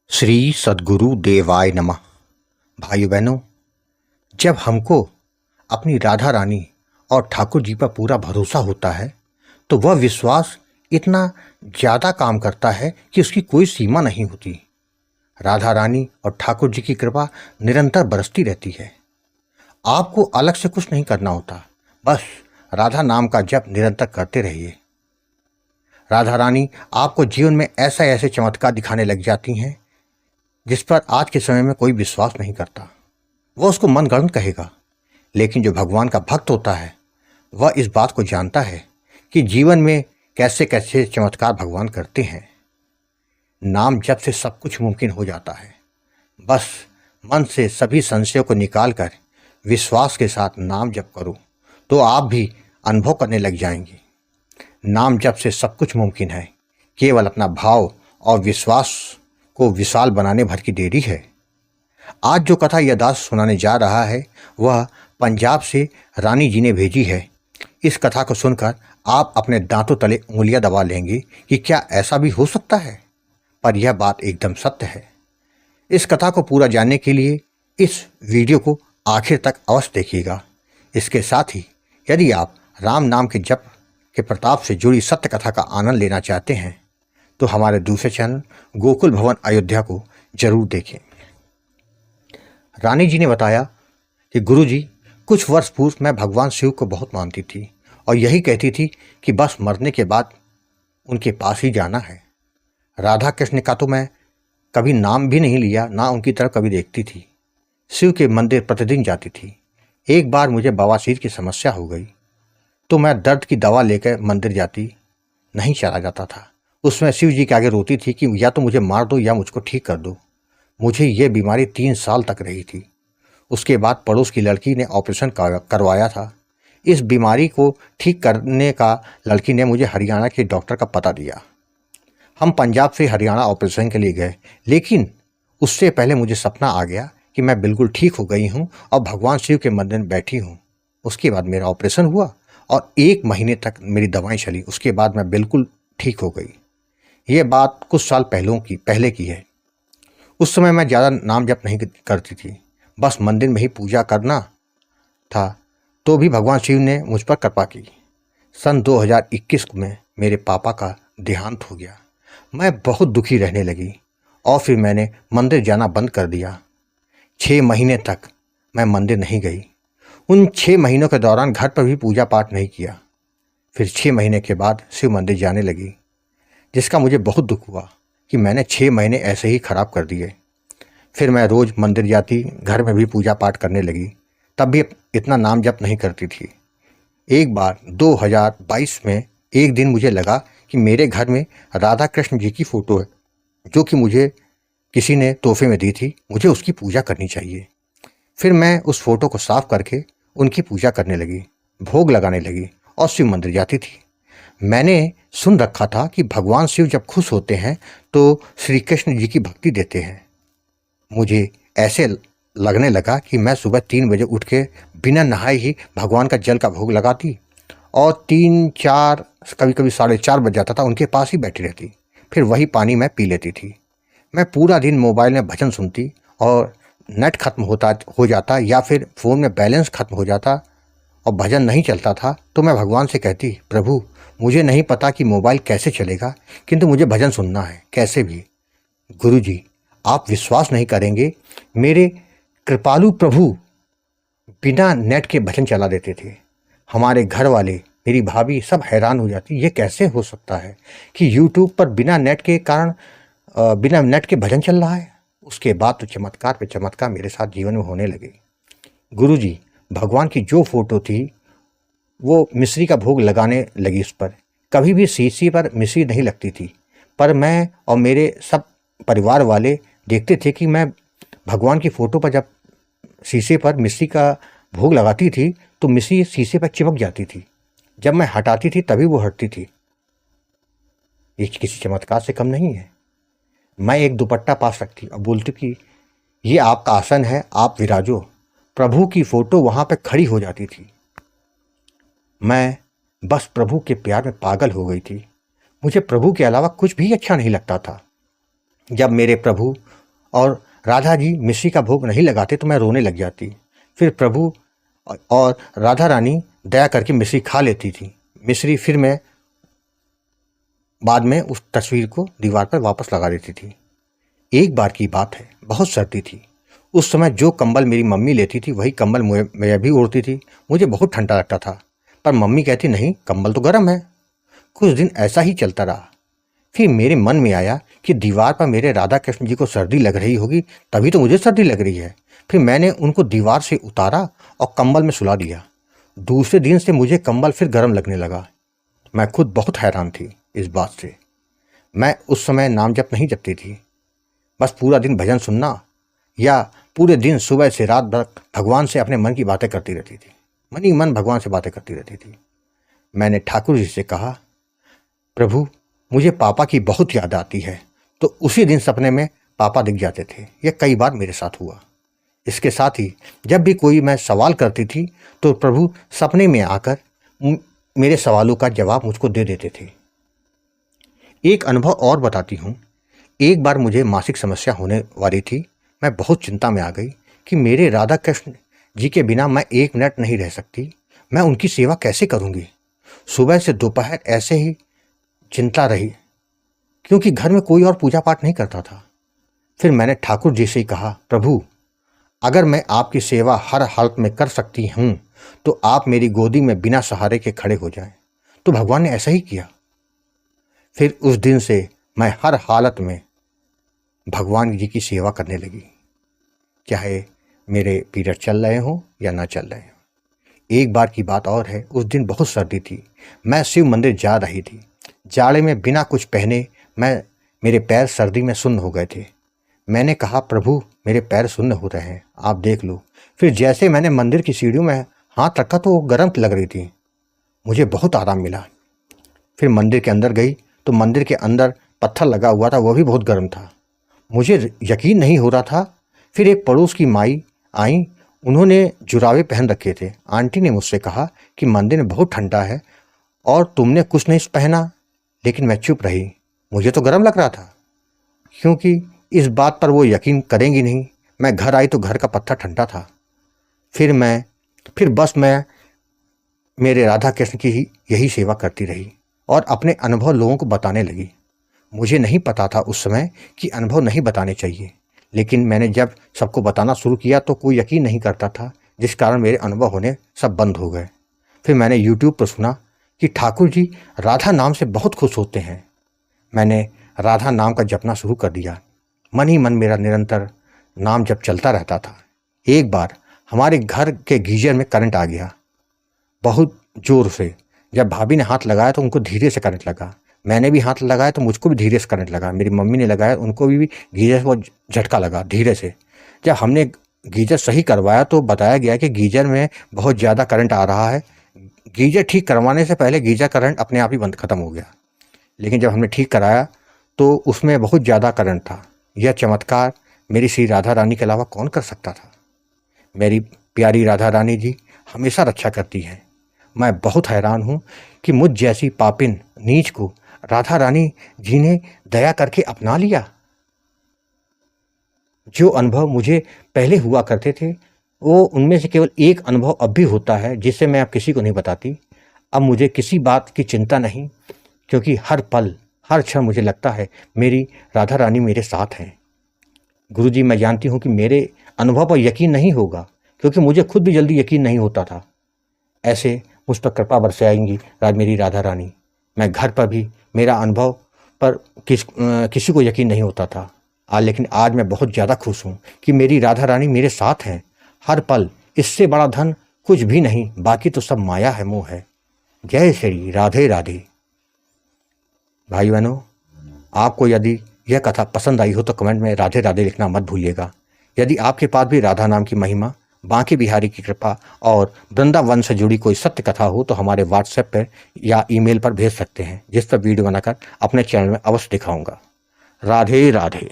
श्री सद्गुरु देवाय नमः। भाइयों बहनों, जब हमको अपनी राधा रानी और ठाकुर जी पर पूरा भरोसा होता है तो वह विश्वास इतना ज़्यादा काम करता है कि उसकी कोई सीमा नहीं होती। राधा रानी और ठाकुर जी की कृपा निरंतर बरसती रहती है। आपको अलग से कुछ नहीं करना होता, बस राधा नाम का जप निरंतर करते रहिए। राधा रानी आपको जीवन में ऐसे ऐसे चमत्कार दिखाने लग जाती हैं जिस पर आज के समय में कोई विश्वास नहीं करता। वह उसको मनगढ़ंत कहेगा, लेकिन जो भगवान का भक्त होता है वह इस बात को जानता है कि जीवन में कैसे कैसे चमत्कार भगवान करते हैं। नाम जप से सब कुछ मुमकिन हो जाता है। बस मन से सभी संशयों को निकाल कर विश्वास के साथ नाम जप करो तो आप भी अनुभव करने लग जाएंगे। नाम जप से सब कुछ मुमकिन है, केवल अपना भाव और विश्वास को विशाल बनाने भर की देरी है। आज जो कथा यह दास सुनाने जा रहा है वह पंजाब से रानी जी ने भेजी है। इस कथा को सुनकर आप अपने दांतों तले उंगलियां दबा लेंगे कि क्या ऐसा भी हो सकता है, पर यह बात एकदम सत्य है। इस कथा को पूरा जानने के लिए इस वीडियो को आखिर तक अवश्य देखिएगा। इसके साथ ही यदि आप राम नाम के जप के प्रताप से जुड़ी सत्य कथा का आनंद लेना चाहते हैं तो हमारे दूसरे चैनल गोकुल भवन अयोध्या को जरूर देखें। रानी जी ने बताया कि गुरुजी, कुछ वर्ष पूर्व मैं भगवान शिव को बहुत मानती थी और यही कहती थी कि बस मरने के बाद उनके पास ही जाना है। राधा कृष्ण का तो मैं कभी नाम भी नहीं लिया, ना उनकी तरफ कभी देखती थी। शिव के मंदिर प्रतिदिन जाती थी। एक बार मुझे बवासीर की समस्या हो गई तो मैं दर्द की दवा लेकर मंदिर जाती नहीं चला जाता था। उसमें शिव जी के आगे रोती थी कि या तो मुझे मार दो या मुझको ठीक कर दो। मुझे ये बीमारी 3 साल तक रही थी। उसके बाद पड़ोस की लड़की ने ऑपरेशन करवाया था। इस बीमारी को ठीक करने का लड़की ने मुझे हरियाणा के डॉक्टर का पता दिया। हम पंजाब से हरियाणा ऑपरेशन के लिए गए, लेकिन उससे पहले मुझे सपना आ गया कि मैं बिल्कुल ठीक हो गई हूँ और भगवान शिव के मंदिर में बैठी हूँ। उसके बाद मेरा ऑपरेशन हुआ और 1 महीने तक मेरी दवाएं चली। उसके बाद मैं बिल्कुल ठीक हो गई। ये बात कुछ साल पहले की है। उस समय मैं ज़्यादा नाम जप नहीं करती थी, बस मंदिर में ही पूजा करना था। तो भी भगवान शिव ने मुझ पर कृपा की। सन 2021 में मेरे पापा का देहांत हो गया। मैं बहुत दुखी रहने लगी और फिर मैंने मंदिर जाना बंद कर दिया। 6 महीने तक मैं मंदिर नहीं गई। उन 6 महीनों के दौरान घर पर भी पूजा पाठ नहीं किया। फिर 6 महीने के बाद शिव मंदिर जाने लगी, जिसका मुझे बहुत दुख हुआ कि मैंने 6 महीने ऐसे ही खराब कर दिए। फिर मैं रोज़ मंदिर जाती, घर में भी पूजा पाठ करने लगी, तब भी इतना नाम जप नहीं करती थी। एक बार 2022 में एक दिन मुझे लगा कि मेरे घर में राधा कृष्ण जी की फ़ोटो है, जो कि मुझे किसी ने तोहफे में दी थी। मुझे उसकी पूजा करनी चाहिए। फिर मैं उस फ़ोटो को साफ करके उनकी पूजा करने लगी, भोग लगाने लगी और शिव मंदिर जाती थी। मैंने सुन रखा था कि भगवान शिव जब खुश होते हैं तो श्री कृष्ण जी की भक्ति देते हैं। मुझे ऐसे लगने लगा कि मैं सुबह 3 बजे उठ के बिना नहाए ही भगवान का जल का भोग लगाती और 3-4 कभी कभी 4:30 बज जाता था, उनके पास ही बैठी रहती। फिर वही पानी मैं पी लेती थी। मैं पूरा दिन मोबाइल में भजन सुनती और नेट खत्म हो जाता या फिर फ़ोन में बैलेंस खत्म हो जाता और भजन नहीं चलता था तो मैं भगवान से कहती, प्रभु मुझे नहीं पता कि मोबाइल कैसे चलेगा, किंतु मुझे भजन सुनना है कैसे भी। गुरुजी, आप विश्वास नहीं करेंगे, मेरे कृपालु प्रभु बिना नेट के भजन चला देते थे। हमारे घर वाले, मेरी भाभी सब हैरान हो जाती, ये कैसे हो सकता है कि यूट्यूब पर बिना नेट के भजन चल रहा है। उसके बाद तो चमत्कार पे चमत्कार मेरे साथ जीवन में होने लगे। गुरुजी, भगवान की जो फोटो थी वो मिश्री का भोग लगाने लगी। उस पर कभी भी शीशी पर मिश्री नहीं लगती थी, पर मैं और मेरे सब परिवार वाले देखते थे कि मैं भगवान की फ़ोटो पर जब शीशे पर मिश्री का भोग लगाती थी तो मिश्री शीशे पर चिपक जाती थी। जब मैं हटाती थी तभी वो हटती थी। ये किसी चमत्कार से कम नहीं है। मैं एक दुपट्टा पास रखती और बोलती कि ये आपका आसन है, आप विराजो। प्रभु की फ़ोटो वहाँ पर खड़ी हो जाती थी। मैं बस प्रभु के प्यार में पागल हो गई थी। मुझे प्रभु के अलावा कुछ भी अच्छा नहीं लगता था। जब मेरे प्रभु और राधा जी मिश्री का भोग नहीं लगाते तो मैं रोने लग जाती। फिर प्रभु और राधा रानी दया करके मिश्री खा लेती थी मिश्री। फिर मैं बाद में उस तस्वीर को दीवार पर वापस लगा देती थी। एक बार की बात है, बहुत सर्दी थी। उस समय जो कंबल मेरी मम्मी लेती थी वही कंबल मैं भी ओढ़ती थी। मुझे बहुत ठंडा लगता था, पर मम्मी कहती नहीं, कंबल तो गर्म है। कुछ दिन ऐसा ही चलता रहा। फिर मेरे मन में आया कि दीवार पर मेरे राधा कृष्ण जी को सर्दी लग रही होगी, तभी तो मुझे सर्दी लग रही है। फिर मैंने उनको दीवार से उतारा और कंबल में सुला दिया। दूसरे दिन से मुझे कंबल फिर गर्म लगने लगा। मैं खुद बहुत हैरान थी इस बात से। मैं उस समय नाम जप नहीं जपती थी, बस पूरा दिन भजन सुनना या पूरे दिन सुबह से रात तक भगवान से अपने मन की बातें करती रहती थी। मन ही मन भगवान से बातें करती रहती थी। मैंने ठाकुर जी से कहा, प्रभु मुझे पापा की बहुत याद आती है। तो उसी दिन सपने में पापा दिख जाते थे। यह कई बार मेरे साथ हुआ। इसके साथ ही जब भी कोई मैं सवाल करती थी तो प्रभु सपने में आकर मेरे सवालों का जवाब मुझको दे देते थे। एक अनुभव और बताती हूँ। एक बार मुझे मासिक समस्या होने वाली थी। मैं बहुत चिंता में आ गई कि मेरे राधा कृष्ण जी के बिना मैं एक मिनट नहीं रह सकती। मैं उनकी सेवा कैसे करूँगी। सुबह से दोपहर ऐसे ही चिंता रही, क्योंकि घर में कोई और पूजा पाठ नहीं करता था। फिर मैंने ठाकुर जी से ही कहा, प्रभु अगर मैं आपकी सेवा हर हालत में कर सकती हूँ तो आप मेरी गोदी में बिना सहारे के खड़े हो जाएं। तो भगवान ने ऐसा ही किया। फिर उस दिन से मैं हर हालत में भगवान जी की सेवा करने लगी, चाहे मेरे पीरियड चल रहे हों या ना चल रहे हों। एक बार की बात और है। उस दिन बहुत सर्दी थी। मैं शिव मंदिर जा रही थी। जाड़े में बिना कुछ पहने मेरे पैर सर्दी में सुन्न हो गए थे। मैंने कहा, प्रभु मेरे पैर सुन्न हो रहे हैं, आप देख लो। फिर जैसे मैंने मंदिर की सीढ़ियों में हाथ रखा तो वो गर्म लग रही थी। मुझे बहुत आराम मिला। फिर मंदिर के अंदर गई तो मंदिर के अंदर पत्थर लगा हुआ था, वो भी बहुत गर्म था। मुझे यकीन नहीं हो रहा था। फिर एक पड़ोस की माई आई, उन्होंने जुराबे पहन रखे थे। आंटी ने मुझसे कहा कि मंदिर में बहुत ठंडा है और तुमने कुछ नहीं पहना। लेकिन मैं चुप रही। मुझे तो गर्म लग रहा था, क्योंकि इस बात पर वो यकीन करेंगी नहीं। मैं घर आई तो घर का पत्थर ठंडा था। फिर बस मैं मेरे राधा कृष्ण की ही यही सेवा करती रही और अपने अनुभव लोगों को बताने लगी। मुझे नहीं पता था उस समय कि अनुभव नहीं बताने चाहिए, लेकिन मैंने जब सबको बताना शुरू किया तो कोई यकीन नहीं करता था, जिस कारण मेरे अनुभव होने सब बंद हो गए। फिर मैंने यूट्यूब पर सुना कि ठाकुर जी राधा नाम से बहुत खुश होते हैं। मैंने राधा नाम का जपना शुरू कर दिया। मन ही मन मेरा निरंतर नाम जप चलता रहता था। एक बार हमारे घर के गीजर में करंट आ गया, बहुत ज़ोर से। जब भाभी ने हाथ लगाया तो उनको धीरे से करंट लगा। मैंने भी हाथ लगाया तो मुझको भी धीरे से करंट लगा। मेरी मम्मी ने लगाया, उनको भी गीजर से वो झटका लगा धीरे से। जब हमने गीजर सही करवाया तो बताया गया कि गीजर में बहुत ज़्यादा करंट आ रहा है। गीजर ठीक करवाने से पहले गीजर करंट अपने आप ही बंद खत्म हो गया, लेकिन जब हमने ठीक कराया तो उसमें बहुत ज़्यादा करंट था। यह चमत्कार मेरी श्री राधा रानी के अलावा कौन कर सकता था। मेरी प्यारी राधा रानी जी हमेशा रक्षा करती हैं। मैं बहुत हैरान हूँ कि मुझ जैसी पापिन नीच को राधा रानी जी ने दया करके अपना लिया। जो अनुभव मुझे पहले हुआ करते थे, वो उनमें से केवल एक अनुभव अब भी होता है, जिससे मैं अब किसी को नहीं बताती। अब मुझे किसी बात की चिंता नहीं, क्योंकि हर पल हर क्षण मुझे लगता है मेरी राधा रानी मेरे साथ हैं। गुरुजी, मैं जानती हूँ कि मेरे अनुभव पर यकीन नहीं होगा, क्योंकि मुझे खुद भी जल्दी यकीन नहीं होता था। ऐसे मुझ पर कृपा बरसाएंगी मेरी राधा रानी। मैं घर पर भी मेरा अनुभव पर किसी को यकीन नहीं होता था, लेकिन आज मैं बहुत ज़्यादा खुश हूँ कि मेरी राधा रानी मेरे साथ हैं हर पल। इससे बड़ा धन कुछ भी नहीं, बाकी तो सब माया है, मोह है। जय श्री राधे राधे। भाई बहनों, आपको यदि यह कथा पसंद आई हो तो कमेंट में राधे राधे लिखना मत भूलिएगा। यदि आपके पास भी राधा नाम की महिमा, बांके बिहारी की कृपा और वृंदावन से जुड़ी कोई सत्य कथा हो तो हमारे व्हाट्सएप पर या ईमेल पर भेज सकते हैं, जिस पर वीडियो बनाकर अपने चैनल में अवश्य दिखाऊंगा। राधे राधे।